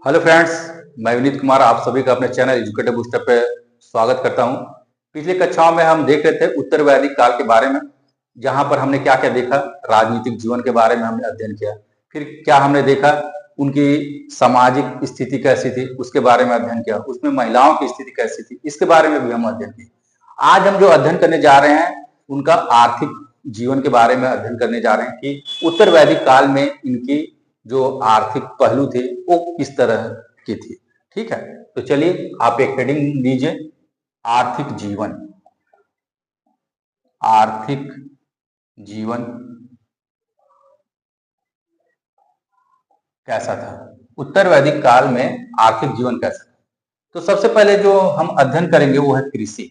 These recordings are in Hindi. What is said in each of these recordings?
हेलो फ्रेंड्स, मैं विनीत कुमार आप सभी का अपने चैनल एजुकेटिव बूस्टर पे स्वागत करता हूं। पिछली कक्षाओं में हम देख रहे थे उत्तर वैदिक काल के बारे में, जहां पर हमने क्या क्या देखा। राजनीतिक जीवन के बारे में हमने अध्ययन किया। फिर क्या हमने देखा, उनकी सामाजिक स्थिति कैसी थी उसके बारे में अध्ययन किया। उसमें महिलाओं की स्थिति कैसी थी इसके बारे में भी हम अध्ययन किए। आज हम जो अध्ययन करने जा रहे हैं उनका आर्थिक जीवन के बारे में अध्ययन करने जा रहे हैं कि उत्तर वैदिक काल में इनकी जो आर्थिक पहलू थे वो किस तरह की थी। ठीक है, तो चलिए आप एक हेडिंग दीजिए, आर्थिक जीवन। आर्थिक जीवन कैसा था, उत्तर वैदिक काल में आर्थिक जीवन कैसा था। तो सबसे पहले जो हम अध्ययन करेंगे वो है कृषि।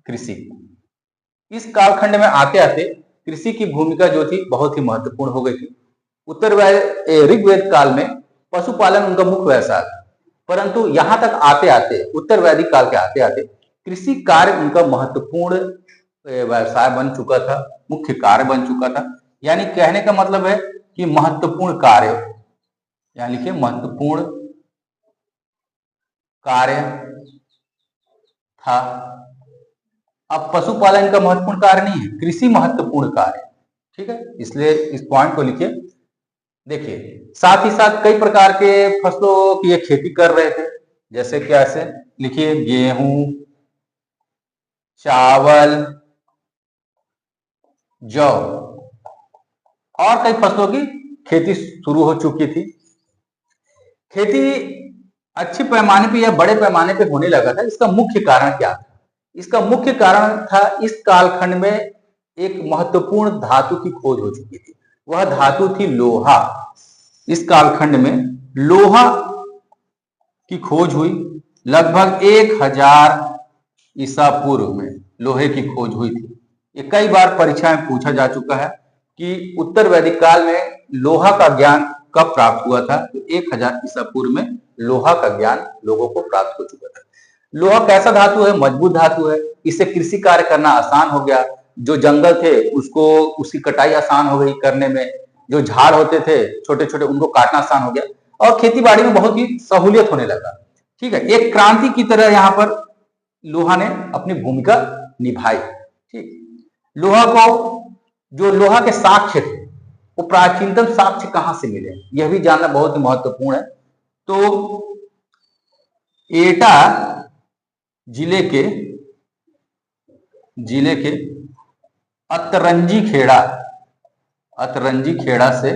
कृषि इस कालखंड में आते आते कृषि की भूमिका जो थी बहुत ही महत्वपूर्ण हो गई थी। ऋग्वेद काल में पशुपालन उनका मुख्य व्यवसाय था, परंतु यहां तक आते आते उत्तर वैदिक काल के आते आते कृषि कार्य उनका महत्वपूर्ण व्यवसाय बन चुका था, मुख्य कार्य बन चुका था। यानी कहने का मतलब है कि महत्वपूर्ण कार्य, यानी लिखिए महत्वपूर्ण कार्य था। अब पशुपालन का महत्वपूर्ण कार्य नहीं है, कृषि महत्वपूर्ण कार्य। ठीक है, इसलिए इस पॉइंट को लिखिए। देखिए, साथ ही साथ कई प्रकार के फसलों की ये खेती कर रहे थे, जैसे कैसे लिखिए, गेहूं, चावल, जौ और कई फसलों की खेती शुरू हो चुकी थी। खेती अच्छे पैमाने पे या बड़े पैमाने पे होने लगा था। इसका मुख्य कारण क्या था? इसका मुख्य कारण था इस कालखंड में एक महत्वपूर्ण धातु की खोज हो चुकी थी। वह धातु थी लोहा। इस कालखंड में लोहा की खोज हुई। लगभग 1000 ईसा पूर्व में लोहे की खोज हुई थी। ये कई बार परीक्षा में पूछा जा चुका है कि उत्तर वैदिक काल में लोहा का ज्ञान कब प्राप्त हुआ था। तो 1000 ईसा पूर्व में लोहा का ज्ञान लोगों को प्राप्त हो चुका था। लोहा कैसा धातु है? मजबूत धातु है। इससे कृषि कार्य करना आसान हो गया। जो जंगल थे उसकी कटाई आसान हो गई करने में। जो झाड़ होते थे छोटे छोटे उनको काटना आसान हो गया और खेती बाड़ी में बहुत ही सहूलियत होने लगा। ठीक है, एक क्रांति की तरह यहाँ पर लोहा ने अपनी भूमिका निभाई। ठीक, लोहा को जो लोहा के साक्ष्य थे वो प्राचीनतम साक्ष्य कहां से मिले, यह भी जानना बहुत ही महत्वपूर्ण है। तो एटा जिले के अतरंजी खेड़ा से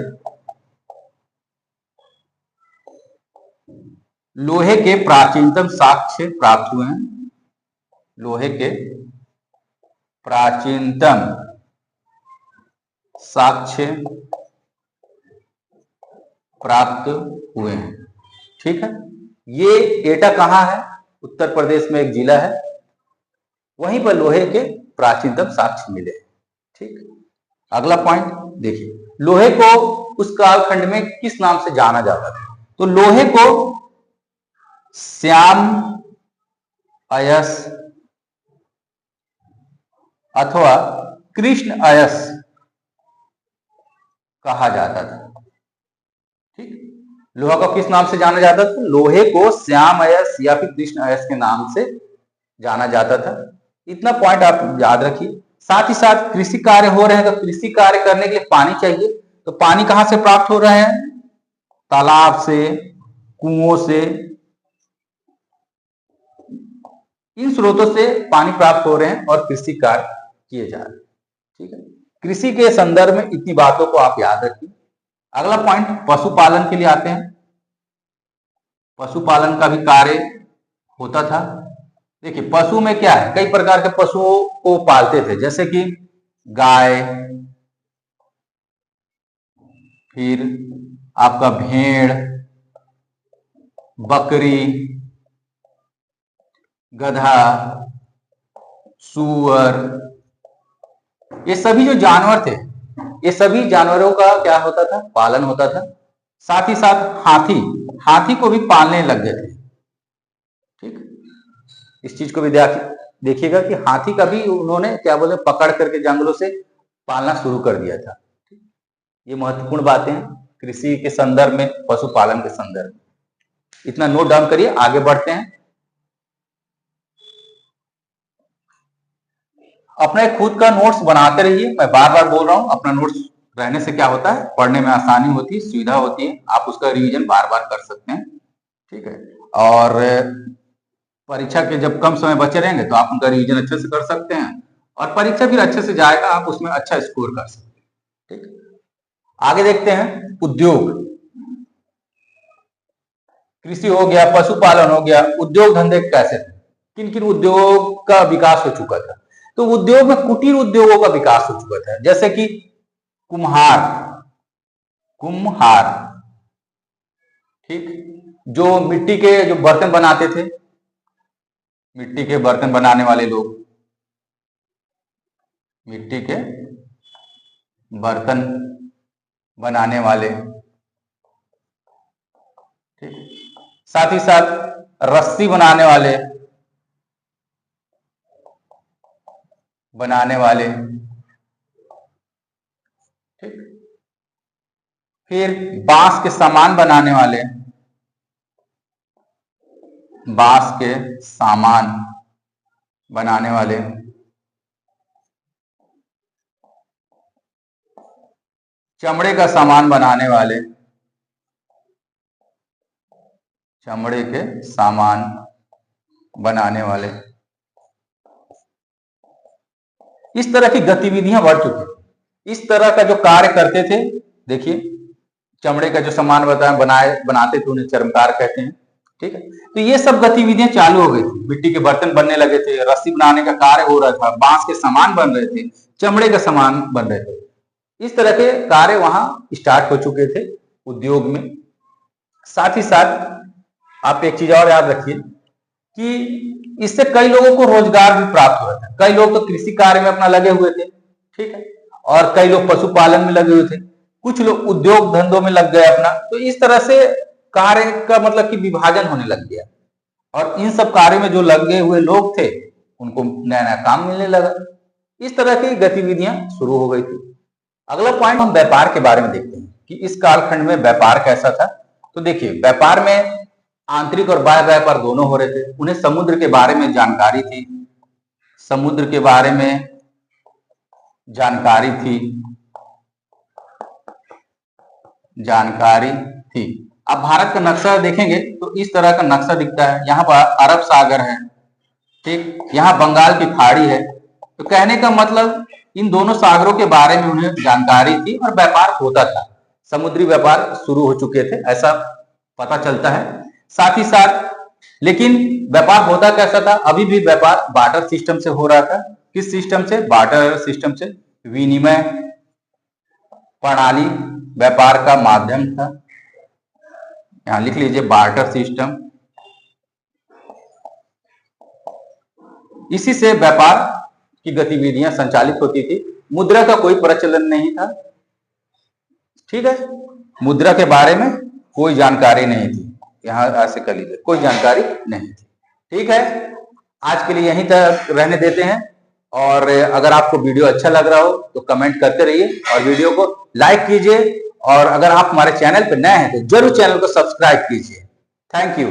लोहे के प्राचीनतम साक्ष्य प्राप्त हुए हैं। लोहे के प्राचीनतम साक्ष्य प्राप्त हुए हैं। ठीक है, ये एटा कहां है? उत्तर प्रदेश में एक जिला है, वहीं पर लोहे के प्राचीनतम साक्ष्य मिले। ठीक, अगला पॉइंट देखिए, लोहे को उस कालखंड में किस नाम से जाना जाता था? तो लोहे को श्याम अयस अथवा कृष्ण अयस कहा जाता था। ठीक, लोहा को किस नाम से जाना जाता था? लोहे को श्याम अयस या फिर कृष्ण अयस के नाम से जाना जाता था। इतना पॉइंट आप याद रखिए। साथ ही साथ कृषि कार्य हो रहे हैं, तो कृषि कार्य करने के लिए पानी चाहिए। तो पानी कहां से प्राप्त हो रहे हैं? तालाब से, कुओं से, इन स्रोतों से पानी प्राप्त हो रहे हैं और कृषि कार्य किए जा रहे हैं। ठीक है, कृषि के संदर्भ में इतनी बातों को आप याद रखिए। अगला पॉइंट पशुपालन के लिए आते हैं। पशुपालन का भी कार्य होता था। देखिए, पशु में क्या है, कई प्रकार के पशुओं को पालते थे, जैसे कि गाय, फिर आपका भेड़, बकरी, गधा, सुअर, ये सभी जो जानवर थे, ये सभी जानवरों का क्या होता था? पालन होता था। साथ ही साथ हाथी को भी पालने लग गए थे। ठीक, इस चीज को भी देखिएगा कि हाथी का भी उन्होंने क्या बोले पकड़ करके जंगलों से पालना शुरू कर दिया था। ये महत्वपूर्ण बातें हैं। कृषि के संदर्भ में, पशुपालन के संदर्भ में। इतना नोट डाउन करिए, आगे बढ़ते हैं। अपने खुद का नोट्स बनाते रहिए। मैं बार बार बोल रहा हूं, अपना नोट्स रहने से क्या होता है, पढ़ने में आसानी होती है, सुविधा होती है, आप उसका रिवीजन बार बार कर सकते हैं। ठीक है, और परीक्षा के जब कम समय बचे रहेंगे तो आप उनका रिवीजन अच्छे से कर सकते हैं, और परीक्षा फिर अच्छे से जाएगा, आप उसमें अच्छा स्कोर कर सकते हैं। ठीक, आगे देखते हैं। उद्योग, कृषि हो गया, पशुपालन हो गया, उद्योग धंधे कैसे थे, किन किन उद्योग का विकास हो चुका था। तो उद्योग में कुटीर उद्योगों का विकास हो चुका था, जैसे कि कुम्हार, कुम्हार, ठीक, जो मिट्टी के जो बर्तन बनाते थे, मिट्टी के बर्तन बनाने वाले लोग, मिट्टी के बर्तन बनाने वाले, ठीक, साथ ही साथ रस्सी बनाने वाले, ठीक, फिर बांस के सामान बनाने वाले, बांस के सामान बनाने वाले, चमड़े का सामान बनाने वाले, चमड़े के सामान बनाने वाले। इस तरह की गतिविधियां बढ़ चुकी थी। इस तरह का जो कार्य करते थे, देखिए चमड़े का जो सामान बनाते थे उन्हें चर्मकार कहते हैं। ठीक है, तो ये सब गतिविधियां चालू हो गई थी। मिट्टी के बर्तन बनने लगे थे, रस्सी बनाने का कार्य हो रहा था, बांस के सामान बन रहे थे, चमड़े का सामान बन रहे थे। इस तरह के कार्य वहां स्टार्ट हो चुके थे उद्योग में। साथ ही साथ आप एक चीज और याद रखिए कि इससे कई लोगों को रोजगार भी प्राप्त हुआ था। कई लोग तो कृषि कार्य में अपना लगे हुए थे, ठीक है, और कई लोग पशुपालन में लगे हुए थे, कुछ लोग उद्योग धंधों में लग गए अपना। तो इस तरह से कार्य का मतलब कि विभाजन होने लग गया, और इन सब कार्यों में जो लगे हुए लोग थे उनको नया नया काम मिलने लगा। इस तरह की गतिविधियां शुरू हो गई थी। अगला पॉइंट हम व्यापार के बारे में देखते हैं कि इस कालखंड में व्यापार कैसा था। तो देखिए, व्यापार में आंतरिक और बाह्य व्यापार दोनों हो रहे थे। उन्हें समुद्र के बारे में जानकारी थी, समुद्र के बारे में जानकारी थी। अब भारत का नक्शा देखेंगे तो इस तरह का नक्शा दिखता है। यहाँ पर अरब सागर है, ठीक, यहाँ बंगाल की खाड़ी है। तो कहने का मतलब इन दोनों सागरों के बारे में उन्हें जानकारी थी और व्यापार होता था। समुद्री व्यापार शुरू हो चुके थे, ऐसा पता चलता है। साथ ही साथ लेकिन व्यापार होता कैसा था? अभी भी व्यापार बार्टर सिस्टम से हो रहा था। किस सिस्टम से? बार्टर सिस्टम से। विनिमय प्रणाली व्यापार का माध्यम था। यहां लिख लीजिए, बार्टर सिस्टम। इसी से व्यापार की गतिविधियां संचालित होती थी। मुद्रा का कोई प्रचलन नहीं था, ठीक है, मुद्रा के बारे में कोई जानकारी नहीं थी। यहां ऐसे कर लीजिए, कोई जानकारी नहीं थी। ठीक है, आज के लिए यहीं तक रहने देते हैं, और अगर आपको वीडियो अच्छा लग रहा हो तो कमेंट करते रहिए और वीडियो को लाइक कीजिए, और अगर आप हमारे चैनल पर नए हैं तो जरूर चैनल को सब्सक्राइब कीजिए। Thank you.